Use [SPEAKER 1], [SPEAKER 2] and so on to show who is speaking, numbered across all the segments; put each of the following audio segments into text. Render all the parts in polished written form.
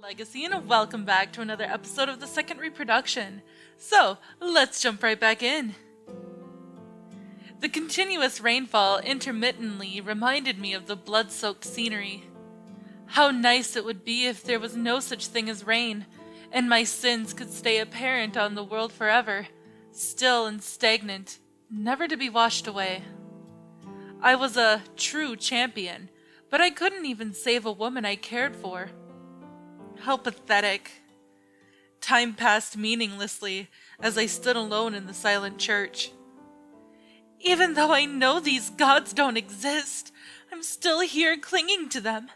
[SPEAKER 1] Legacy, and welcome back to another episode of the second reproduction. So, let's jump right back in. The continuous rainfall intermittently reminded me of the blood-soaked scenery. How nice it would be if there was no such thing as rain, and my sins could stay apparent on the world forever, still and stagnant, never to be washed away. I was a true champion, but I couldn't even save a woman I cared for. How pathetic. Time passed meaninglessly as I stood alone in the silent church. Even though I know these gods don't exist, I'm still here clinging to them.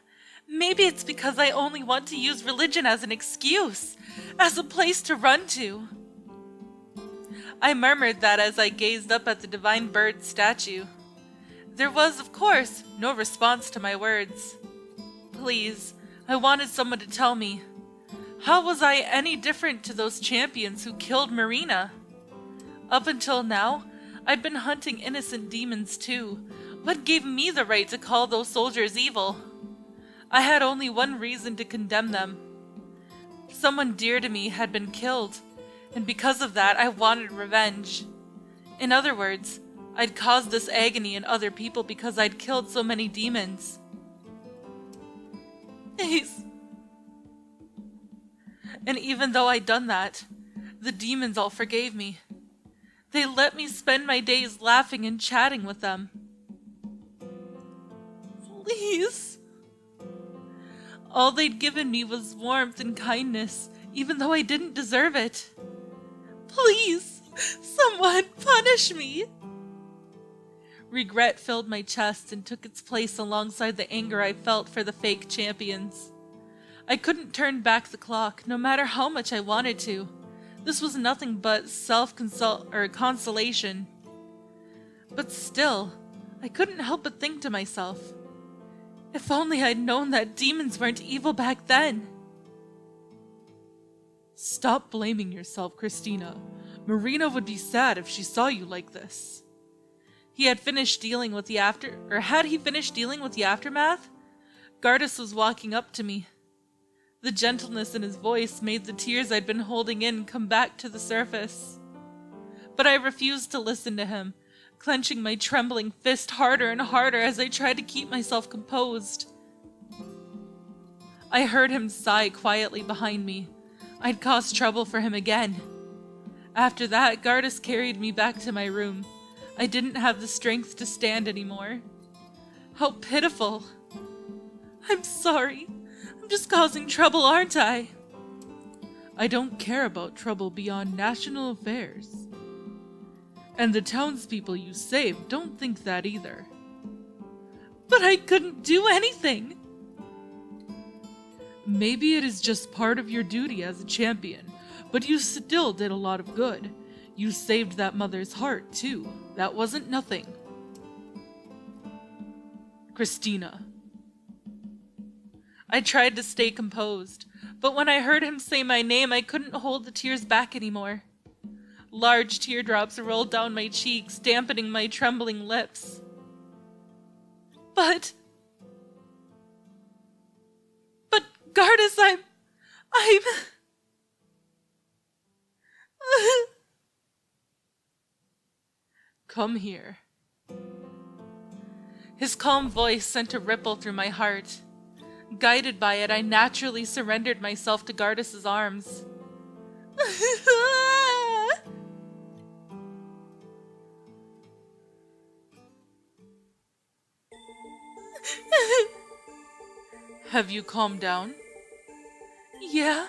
[SPEAKER 1] Maybe it's because I only want to use religion as an excuse, as a place to run to. I murmured that as I gazed up at the divine bird statue. There was, of course, no response to my words. Please, I wanted someone to tell me. How was I any different to those champions who killed Marina? Up until now, I'd been hunting innocent demons too. What gave me the right to call those soldiers evil? I had only one reason to condemn them. Someone dear to me had been killed, and because of that I wanted revenge. In other words, I'd caused this agony in other people because I'd killed so many demons. And even though I'd done that, the demons all forgave me. They let me spend my days laughing and chatting with them. Please. All they'd given me was warmth and kindness, even though I didn't deserve it. Please, someone punish me. Regret filled my chest and took its place alongside the anger I felt for the fake champions. I couldn't turn back the clock, no matter how much I wanted to. This was nothing but consolation. But still, I couldn't help but think to myself, if only I'd known that demons weren't evil back then. Stop blaming yourself, Christina. Marina would be sad if she saw you like this. Had he finished dealing with the aftermath? Gardis was walking up to me. The gentleness in his voice made the tears I'd been holding in come back to the surface. But I refused to listen to him, clenching my trembling fist harder and harder as I tried to keep myself composed. I heard him sigh quietly behind me. I'd caused trouble for him again. After that, Gardis carried me back to my room. I didn't have the strength to stand anymore. How pitiful. I'm sorry. I'm just causing trouble, aren't I? I don't care about trouble beyond national affairs. And the townspeople you saved don't think that either. But I couldn't do anything. Maybe it is just part of your duty as a champion, but you still did a lot of good. You saved that mother's heart, too. That wasn't nothing. Christina. I tried to stay composed, but when I heard him say my name, I couldn't hold the tears back anymore. Large teardrops rolled down my cheeks, dampening my trembling lips. But Gardis, I'm... Come here. His calm voice sent a ripple through my heart. Guided by it, I naturally surrendered myself to Gardis' arms. Have you calmed down? Yeah.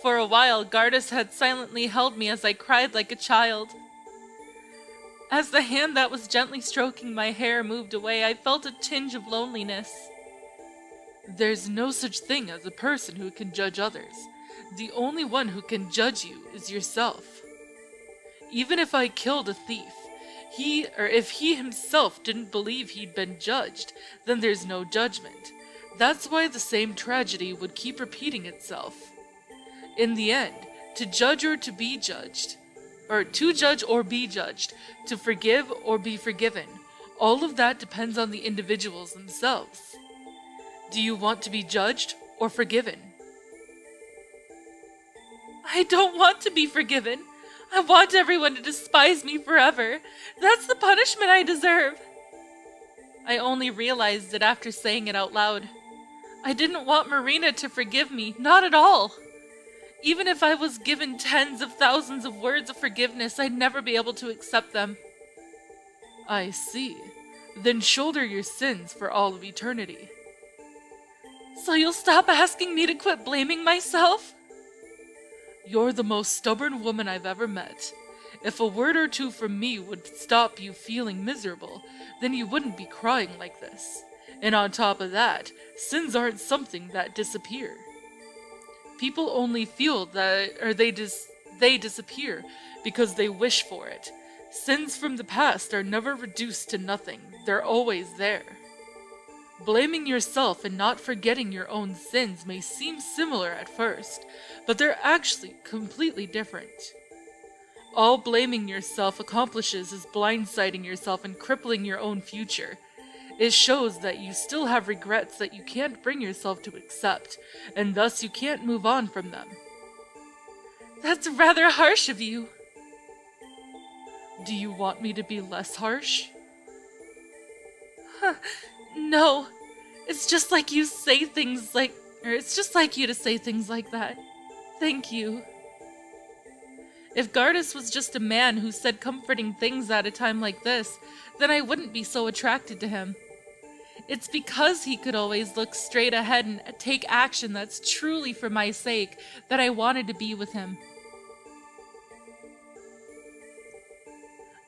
[SPEAKER 1] For a while, Gardis had silently held me as I cried like a child. As the hand that was gently stroking my hair moved away, I felt a tinge of loneliness. There's no such thing as a person who can judge others. The only one who can judge you is yourself. Even if I killed a thief, if he himself didn't believe he'd been judged, then there's no judgment. That's why the same tragedy would keep repeating itself. In the end, to judge or to be judged, or to judge or be judged, to forgive or be forgiven, all of that depends on the individuals themselves. Do you want to be judged or forgiven. I don't want to be forgiven. I want everyone to despise me forever. That's the punishment I deserve. I only realized it after saying it out loud. I didn't want Marina to forgive me, not at all. Even if I was given tens of thousands of words of forgiveness, I'd never be able to accept them. I see. Then shoulder your sins for all of eternity. So you'll stop asking me to quit blaming myself? You're the most stubborn woman I've ever met. If a word or two from me would stop you feeling miserable, then you wouldn't be crying like this. And on top of that, sins aren't something that disappear. People only feel that, or they disappear because they wish for it. Sins from the past are never reduced to nothing. They're always there. Blaming yourself and not forgetting your own sins may seem similar at first, but they're actually completely different. All blaming yourself accomplishes is blindsiding yourself and crippling your own future. It shows that you still have regrets that you can't bring yourself to accept, and thus you can't move on from them. That's rather harsh of you. Do you want me to be less harsh? No. It's just like you to say things like that. Thank you. If Gardis was just a man who said comforting things at a time like this, then I wouldn't be so attracted to him. It's because he could always look straight ahead and take action that's truly for my sake that I wanted to be with him.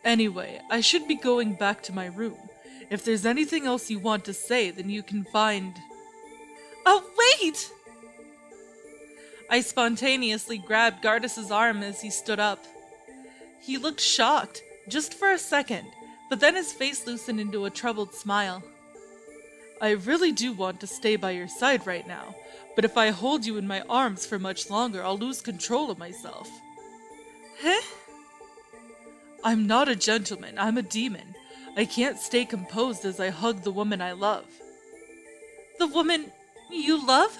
[SPEAKER 1] Anyway, I should be going back to my room. If there's anything else you want to say, then you can find... Oh, wait! I spontaneously grabbed Gardis' arm as he stood up. He looked shocked, just for a second, but then his face loosened into a troubled smile. I really do want to stay by your side right now, but if I hold you in my arms for much longer, I'll lose control of myself. Huh? I'm not a gentleman, I'm a demon. I can't stay composed as I hug the woman I love. The woman you love?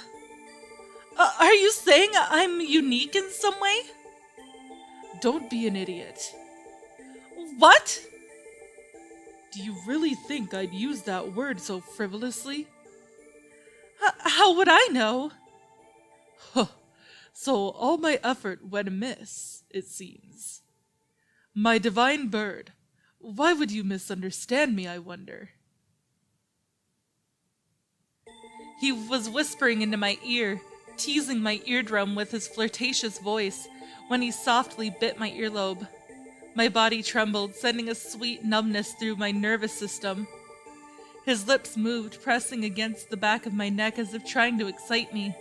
[SPEAKER 1] Are you saying I'm unique in some way? Don't be an idiot. What? Do you really think I'd use that word so frivolously? How would I know? Huh. So all my effort went amiss, it seems. My divine bird, why would you misunderstand me, I wonder? He was whispering into my ear, teasing my eardrum with his flirtatious voice when he softly bit my earlobe. My body trembled, sending a sweet numbness through my nervous system. His lips moved, pressing against the back of my neck as if trying to excite me.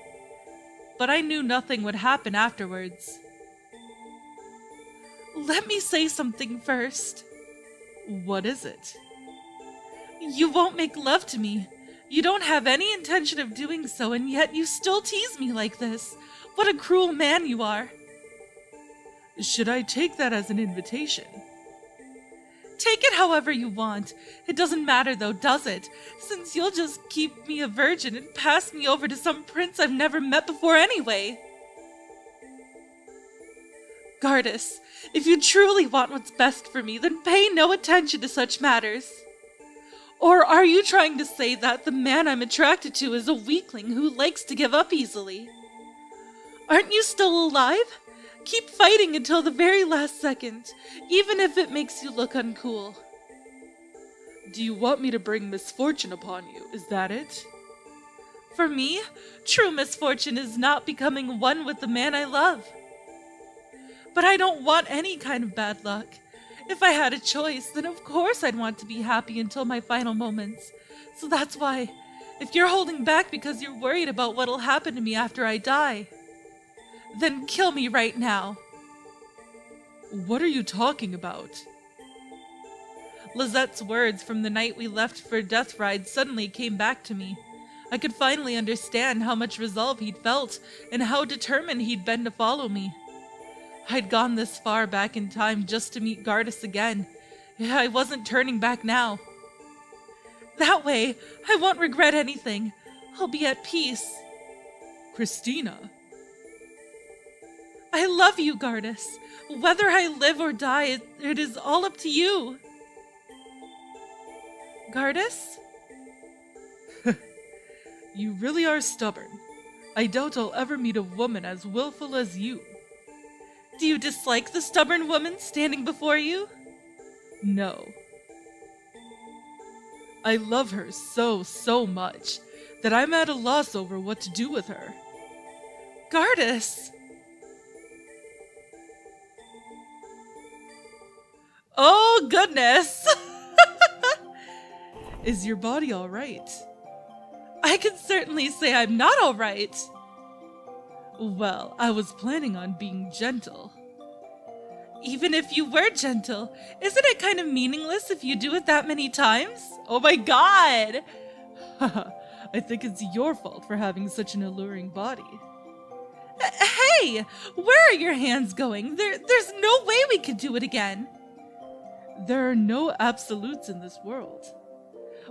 [SPEAKER 1] But I knew nothing would happen afterwards. Let me say something first. What is it? You won't make love to me. You don't have any intention of doing so, and yet you still tease me like this. What a cruel man you are. Should I take that as an invitation? Take it however you want. It doesn't matter though, does it? Since you'll just keep me a virgin and pass me over to some prince I've never met before anyway. Gardis, if you truly want what's best for me, then pay no attention to such matters. Or are you trying to say that the man I'm attracted to is a weakling who likes to give up easily? Aren't you still alive? Keep fighting until the very last second, even if it makes you look uncool. Do you want me to bring misfortune upon you? Is that it? For me, true misfortune is not becoming one with the man I love. But I don't want any kind of bad luck. If I had a choice, then of course I'd want to be happy until my final moments. So that's why, if you're holding back because you're worried about what'll happen to me after I die, then kill me right now. What are you talking about? Lizette's words from the night we left for Death Ride suddenly came back to me. I could finally understand how much resolve he'd felt and how determined he'd been to follow me. I'd gone this far back in time just to meet Gardis again. I wasn't turning back now. That way, I won't regret anything. I'll be at peace.
[SPEAKER 2] Christina.
[SPEAKER 1] I love you, Gardis. Whether I live or die, it is all up to you. Gardis?
[SPEAKER 2] You really are stubborn. I doubt I'll ever meet a woman as willful as you.
[SPEAKER 1] Do you dislike the stubborn woman standing before you?
[SPEAKER 2] No. I love her so much that I'm at a loss over what to do with her.
[SPEAKER 1] Gardis!
[SPEAKER 2] Oh, goodness! Is your body all right?
[SPEAKER 1] I can certainly say I'm not all right.
[SPEAKER 2] Well, I was planning on being gentle.
[SPEAKER 1] Even if you were gentle, isn't it kind of meaningless if you do it that many times? Oh my god!
[SPEAKER 2] I think it's your fault for having such an alluring body.
[SPEAKER 1] Hey! Where are your hands going? There's no way we could do it again.
[SPEAKER 2] There are no absolutes in this world.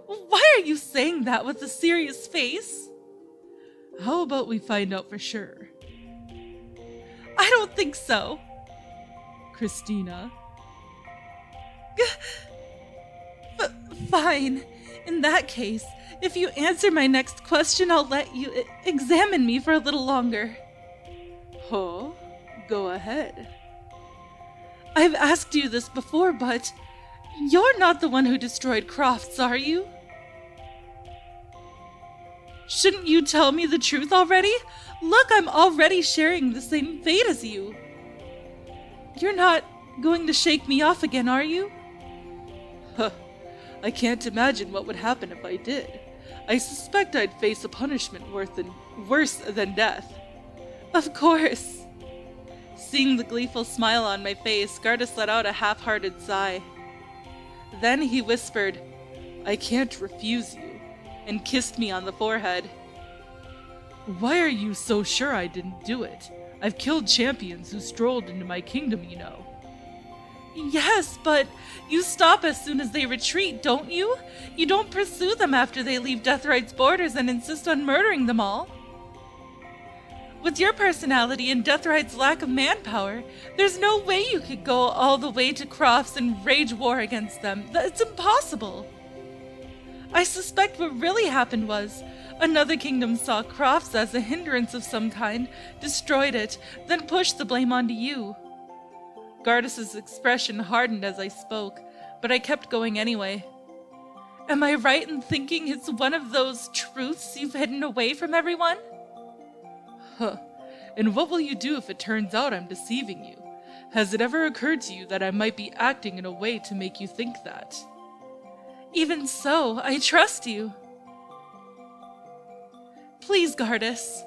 [SPEAKER 1] Why are you saying that with a serious face?
[SPEAKER 2] How about we find out for sure?
[SPEAKER 1] I don't think so.
[SPEAKER 2] Christina.
[SPEAKER 1] Fine. In that case, if you answer my next question, I'll let you examine me for a little longer.
[SPEAKER 2] Huh? Go ahead.
[SPEAKER 1] I've asked you this before, but you're not the one who destroyed Crofts, are you? Shouldn't you tell me the truth already? Look, I'm already sharing the same fate as you. You're not going to shake me off again, are you?
[SPEAKER 2] Huh. I can't imagine what would happen if I did. I suspect I'd face a punishment worse than death.
[SPEAKER 1] Of course. Seeing the gleeful smile on my face, Gardis let out a half-hearted sigh. Then he whispered,
[SPEAKER 2] I can't refuse you,
[SPEAKER 1] and kissed me on the forehead.
[SPEAKER 2] Why are you so sure I didn't do it? I've killed champions who strolled into my kingdom, you know.
[SPEAKER 1] Yes, but you stop as soon as they retreat, don't you? You don't pursue them after they leave Deathrite's borders and insist on murdering them all. With your personality and Deathrite's lack of manpower, there's no way you could go all the way to Crofts and wage war against them. It's impossible. I suspect what really happened was, another kingdom saw Crofts as a hindrance of some kind, destroyed it, then pushed the blame onto you. Gardis' expression hardened as I spoke, but I kept going anyway. Am I right in thinking it's one of those truths you've hidden away from everyone?
[SPEAKER 2] Huh. And what will you do if it turns out I'm deceiving you? Has it ever occurred to you that I might be acting in a way to make you think that?
[SPEAKER 1] Even so, I trust you. Please, Gardis.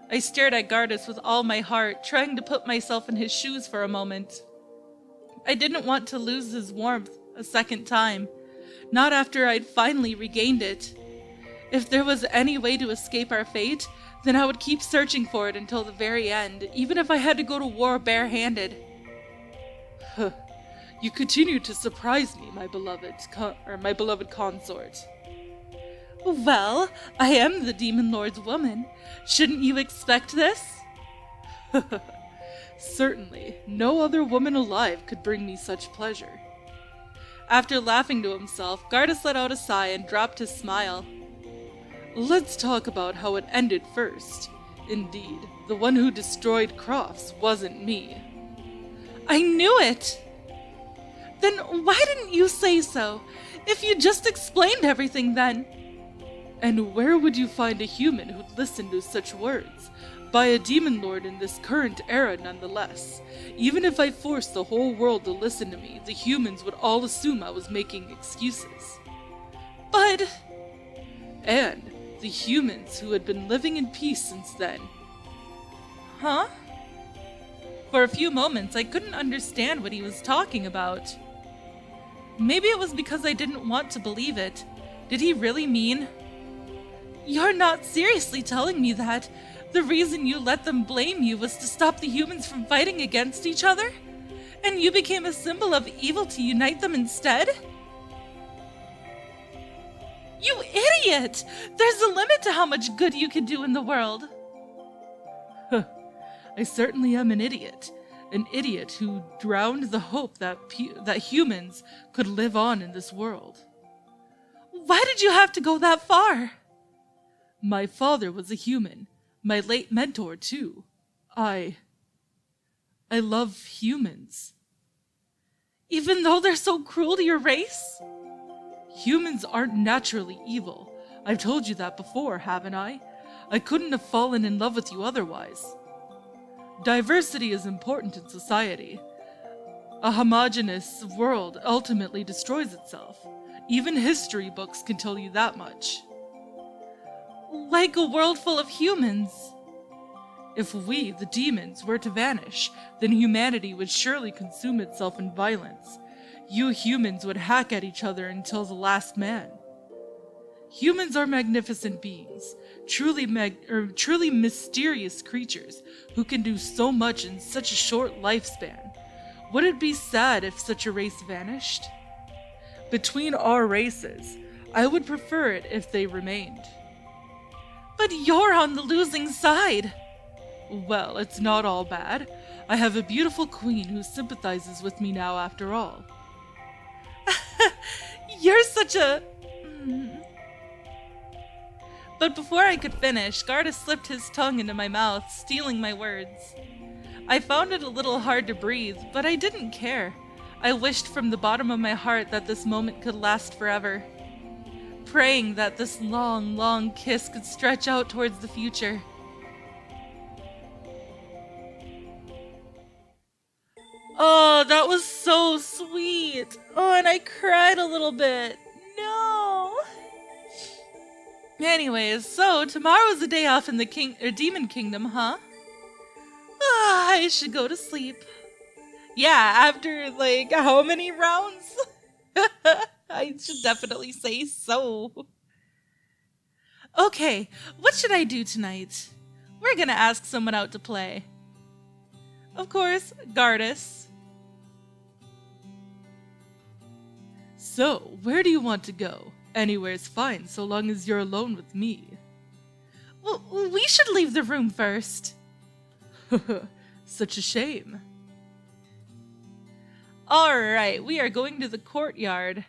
[SPEAKER 1] I stared at Gardis with all my heart, trying to put myself in his shoes for a moment. I didn't want to lose his warmth a second time, not after I'd finally regained it. If there was any way to escape our fate, then I would keep searching for it until the very end, even if I had to go to war barehanded.
[SPEAKER 2] Huh. You continue to surprise me, my beloved consort.
[SPEAKER 1] Well, I am the Demon Lord's woman. Shouldn't you expect this?
[SPEAKER 2] Certainly, no other woman alive could bring me such pleasure.
[SPEAKER 1] After laughing to himself, Gardis let out a sigh and dropped his smile.
[SPEAKER 2] Let's talk about how it ended first. Indeed, the one who destroyed Crofts wasn't me.
[SPEAKER 1] I knew it! Then why didn't you say so? If you just explained everything then.
[SPEAKER 2] And where would you find a human who'd listen to such words? By a demon lord in this current era, nonetheless. Even if I forced the whole world to listen to me, the humans would all assume I was making excuses.
[SPEAKER 1] But...
[SPEAKER 2] And the humans who had been living in peace since then.
[SPEAKER 1] Huh? For a few moments, I couldn't understand what he was talking about. Maybe it was because I didn't want to believe it. Did he really mean... You're not seriously telling me that the reason you let them blame you was to stop the humans from fighting against each other? And you became a symbol of evil to unite them instead? You idiot! There's a limit to how much good you can do in the world.
[SPEAKER 2] I certainly am an idiot. An idiot who drowned the hope that humans could live on in this world.
[SPEAKER 1] Why did you have to go that far?
[SPEAKER 2] My father was a human. My late mentor, too. I love humans.
[SPEAKER 1] Even though they're so cruel to your race?
[SPEAKER 2] Humans aren't naturally evil. I've told you that before, haven't I? I couldn't have fallen in love with you otherwise. Diversity is important in society. A homogeneous world ultimately destroys itself. Even history books can tell you that much.
[SPEAKER 1] Like a world full of humans.
[SPEAKER 2] If we, the demons, were to vanish, then humanity would surely consume itself in violence. You humans would hack at each other until the last man. Humans are magnificent beings, truly mysterious creatures who can do so much in such a short lifespan. Would it be sad if such a race vanished? Between our races, I would prefer it if they remained.
[SPEAKER 1] But you're on the losing side.
[SPEAKER 2] Well, it's not all bad. I have a beautiful queen who sympathizes with me now after all.
[SPEAKER 1] You're such a... But before I could finish, Guardeth slipped his tongue into my mouth, stealing my words. I found it a little hard to breathe, but I didn't care. I wished from the bottom of my heart that this moment could last forever, praying that this long, long kiss could stretch out towards the future. Oh, that was so sweet. Oh, and I cried a little bit. No. Anyways, so tomorrow's a day off in the Demon Kingdom, huh? I should go to sleep. Yeah, after like how many rounds? I should definitely say so. Okay, what should I do tonight? We're gonna ask someone out to play. Of course, Gardis.
[SPEAKER 2] So, where do you want to go? Anywhere's fine, so long as you're alone with me.
[SPEAKER 1] Well, we should leave the room first.
[SPEAKER 2] Such a shame.
[SPEAKER 1] Alright, we are going to the courtyard.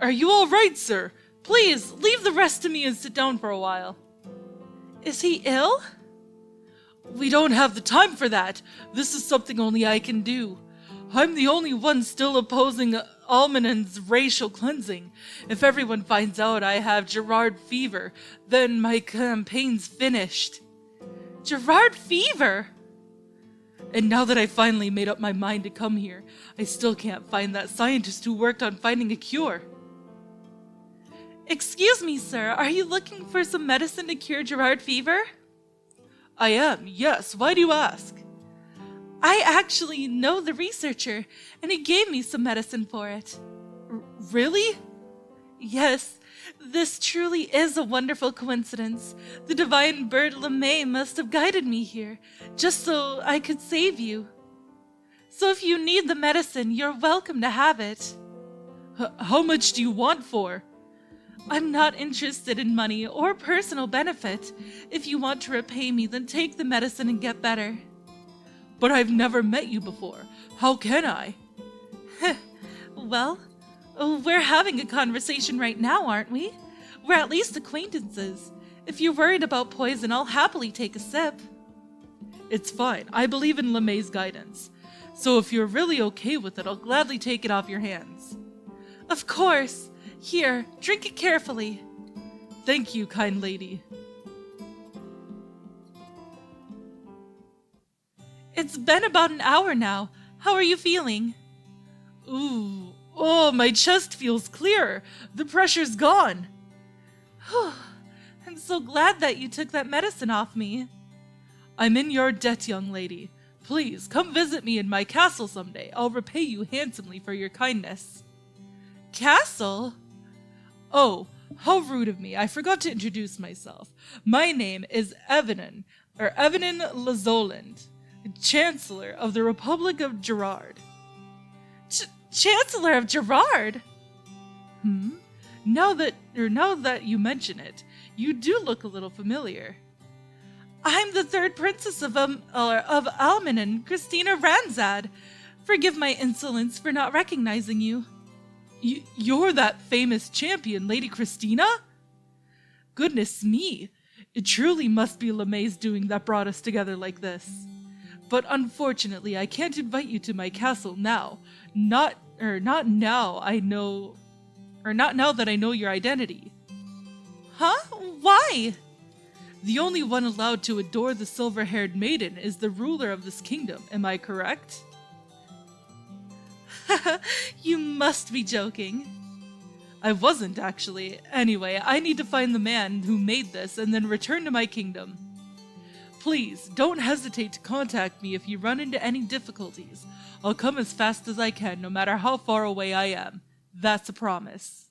[SPEAKER 2] Are you all right, sir? Please, leave the rest to me and sit down for a while.
[SPEAKER 1] Is he ill?
[SPEAKER 2] We don't have the time for that. This is something only I can do. I'm the only one still opposing Almanon's racial cleansing. If everyone finds out I have Gerard fever, then my campaign's finished.
[SPEAKER 1] Gerard fever?
[SPEAKER 2] And now that I finally made up my mind to come here, I still can't find that scientist who worked on finding a cure.
[SPEAKER 1] Excuse me, sir, are you looking for some medicine to cure Gerard fever?
[SPEAKER 2] I am, yes. Why do you ask?
[SPEAKER 1] I actually know the researcher, and he gave me some medicine for it.
[SPEAKER 2] Really?
[SPEAKER 1] Yes, this truly is a wonderful coincidence. The divine bird LeMay must have guided me here, just so I could save you. So if you need the medicine, you're welcome to have it.
[SPEAKER 2] How much do you want for?
[SPEAKER 1] I'm not interested in money or personal benefit. If you want to repay me, then take the medicine and get better.
[SPEAKER 2] But I've never met you before. How can I?
[SPEAKER 1] Well, we're having a conversation right now, aren't we? We're at least acquaintances. If you're worried about poison, I'll happily take a sip.
[SPEAKER 2] It's fine. I believe in LeMay's guidance. So if you're really okay with it, I'll gladly take it off your hands.
[SPEAKER 1] Of course. Here, drink it carefully.
[SPEAKER 2] Thank you, kind lady.
[SPEAKER 1] It's been about an hour now. How are you feeling?
[SPEAKER 2] Ooh, oh, my chest feels clearer. The pressure's gone.
[SPEAKER 1] I'm so glad that you took that medicine off me.
[SPEAKER 2] I'm in your debt, young lady. Please, come visit me in my castle someday. I'll repay you handsomely for your kindness.
[SPEAKER 1] Castle?
[SPEAKER 2] Oh, how rude of me. I forgot to introduce myself. My name is Evenin Lazoland, Chancellor of the Republic of Gerard.
[SPEAKER 1] Chancellor of Gerard?
[SPEAKER 2] Now that you mention it, you do look a little familiar.
[SPEAKER 1] I'm the third princess of Alman and Christina Ranzad. Forgive my insolence for not recognizing you.
[SPEAKER 2] You're that famous champion, Lady Christina? Goodness me, it truly must be LeMay's doing that brought us together like this. But unfortunately, I can't invite you to my castle now. Not now that I know your identity.
[SPEAKER 1] Huh? Why?
[SPEAKER 2] The only one allowed to adore the silver-haired maiden is the ruler of this kingdom, am I correct?
[SPEAKER 1] You must be joking.
[SPEAKER 2] I wasn't, actually. Anyway, I need to find the man who made this and then return to my kingdom. Please, don't hesitate to contact me if you run into any difficulties. I'll come as fast as I can, no matter how far away I am. That's a promise.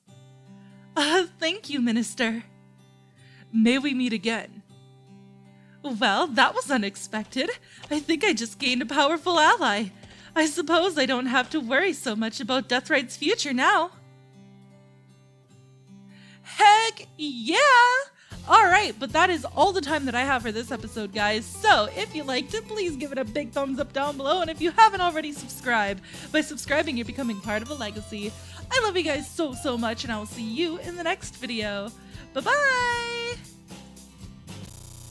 [SPEAKER 1] Thank you, Minister.
[SPEAKER 2] May we meet again.
[SPEAKER 1] Well, that was unexpected. I think I just gained a powerful ally. I suppose I don't have to worry so much about Deathrite's future now. Heck yeah! Alright, but that is all the time that I have for this episode, guys. So, if you liked it, please give it a big thumbs up down below. And if you haven't already subscribed, by subscribing, you're becoming part of a legacy. I love you guys so much, and I will see you in the next video. Bye-bye!